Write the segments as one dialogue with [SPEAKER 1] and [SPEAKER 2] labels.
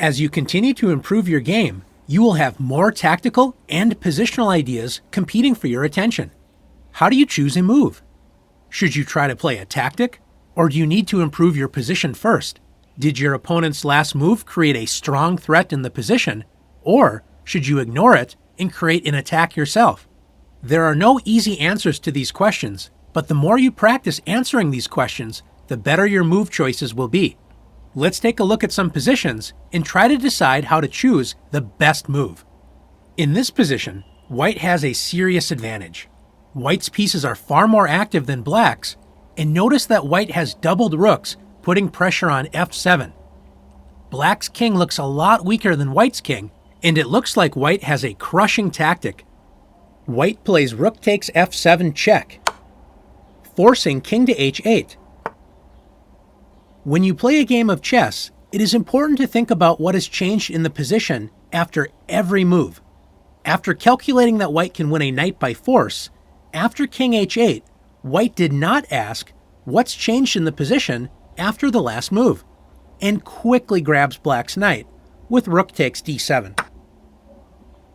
[SPEAKER 1] As you continue to improve your game, you will have more tactical and positional ideas competing for your attention. How do you choose a move? Should you try to play a tactic, or do you need to improve your position first? Did your opponent's last move create a strong threat in the position, or should you ignore it and create an attack yourself? There are no easy answers to these questions, but the more you practice answering these questions, the better your move choices will be. Let's take a look at some positions and try to decide how to choose the best move. In this position, white has a serious advantage. White's pieces are far more active than black's, and notice that white has doubled rooks, putting pressure on f7. Black's king looks a lot weaker than white's king, and it looks like white has a crushing tactic. White plays rook takes f7 check, forcing king to h8. When you play a game of chess, it is important to think about what has changed in the position after every move. After calculating that white can win a knight by force, after king h8, white did not ask what's changed in the position after the last move, and quickly grabs black's knight with rook takes d7.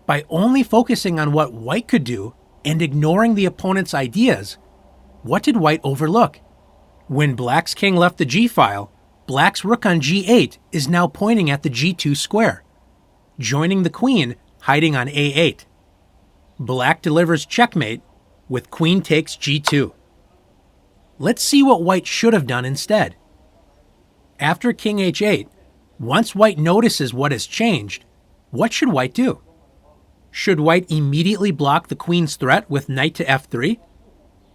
[SPEAKER 1] By only focusing on what white could do and ignoring the opponent's ideas, what did white overlook? When black's king left the g-file, black's rook on g8 is now pointing at the g2 square, joining the queen hiding on a8. Black delivers checkmate with queen takes g2. Let's see what white should have done instead. After king h8, once white notices what has changed, what should white do? Should white immediately block the queen's threat with knight to f3?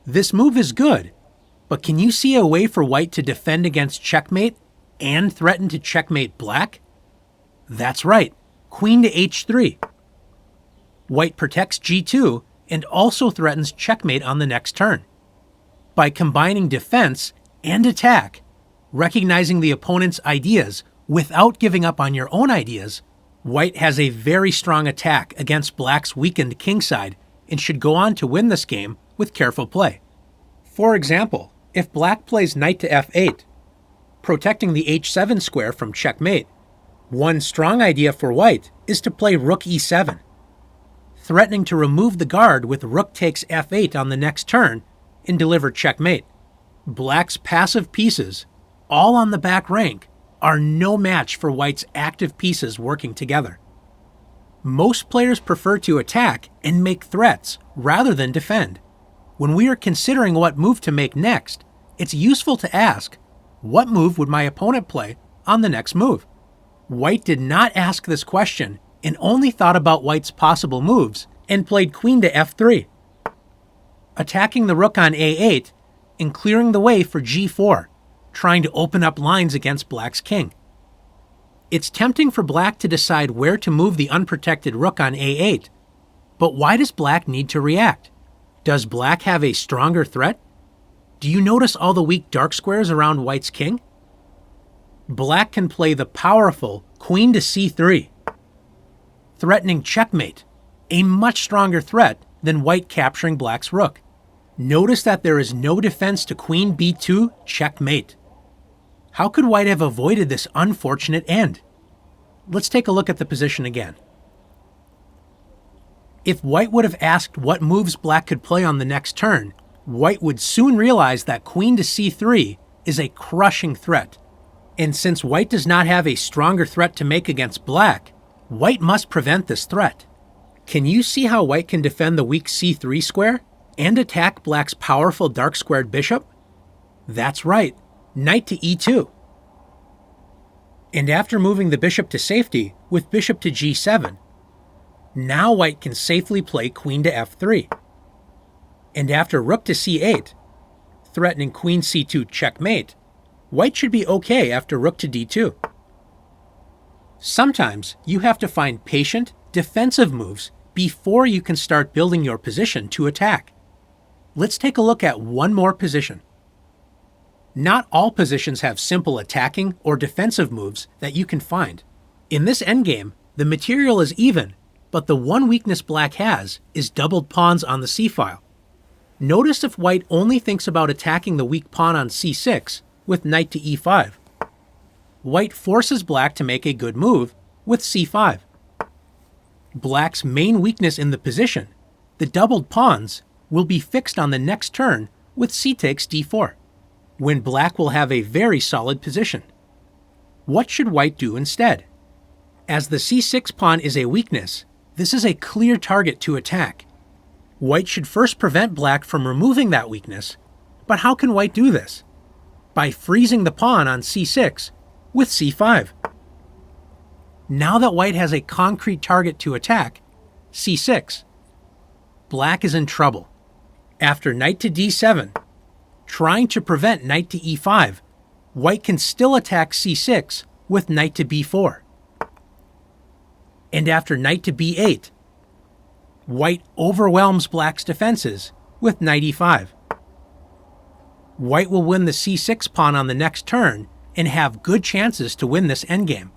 [SPEAKER 1] This move is good, but can you see a way for white to defend against checkmate and threaten to checkmate black? That's right, queen to h3. White protects g2 and also threatens checkmate on the next turn. By combining defense and attack, recognizing the opponent's ideas without giving up on your own ideas, white has a very strong attack against black's weakened kingside and should go on to win this game with careful play. For example, if black plays knight to f8, protecting the h7 square from checkmate, one strong idea for white is to play rook e7, threatening to remove the guard with rook takes f8 on the next turn and deliver checkmate. Black's passive pieces, all on the back rank, are no match for white's active pieces working together. Most players prefer to attack and make threats rather than defend. When we are considering what move to make next, it's useful to ask, what move would my opponent play on the next move? White did not ask this question and only thought about white's possible moves and played queen to f3, attacking the rook on a8 and clearing the way for g4, trying to open up lines against black's king. It's tempting for black to decide where to move the unprotected rook on a8, but why does black need to react? Does black have a stronger threat? Do you notice all the weak dark squares around white's king? Black can play the powerful queen to c3, threatening checkmate, a much stronger threat than white capturing black's rook. Notice that there is no defense to queen b2 checkmate. How could white have avoided this unfortunate end? Let's take a look at the position again. If white would have asked what moves black could play on the next turn, white would soon realize that queen to c3 is a crushing threat. And since white does not have a stronger threat to make against black, white must prevent this threat. Can you see how white can defend the weak c3 square and attack black's powerful dark squared bishop? That's right, knight to e2. And after moving the bishop to safety with bishop to g7, now white can safely play queen to f3. And after rook to c8, threatening queen c2 checkmate, white should be okay after rook to d2. Sometimes you have to find patient, defensive moves before you can start building your position to attack. Let's take a look at one more position. Not all positions have simple attacking or defensive moves that you can find. In this endgame, the material is even, but the one weakness black has is doubled pawns on the c-file. Notice if white only thinks about attacking the weak pawn on c6 with knight to e5. White forces black to make a good move with c5. Black's main weakness in the position, the doubled pawns, will be fixed on the next turn with c takes d4, when black will have a very solid position. What should white do instead? As the c6 pawn is a weakness, this is a clear target to attack. White should first prevent black from removing that weakness, but how can white do this? By freezing the pawn on c6 with c5. Now that white has a concrete target to attack, c6, black is in trouble. After knight to d7, trying to prevent knight to e5, white can still attack c6 with knight to b4. And after knight to b8, white overwhelms black's defenses with knight e5. White will win the c6 pawn on the next turn and have good chances to win this endgame.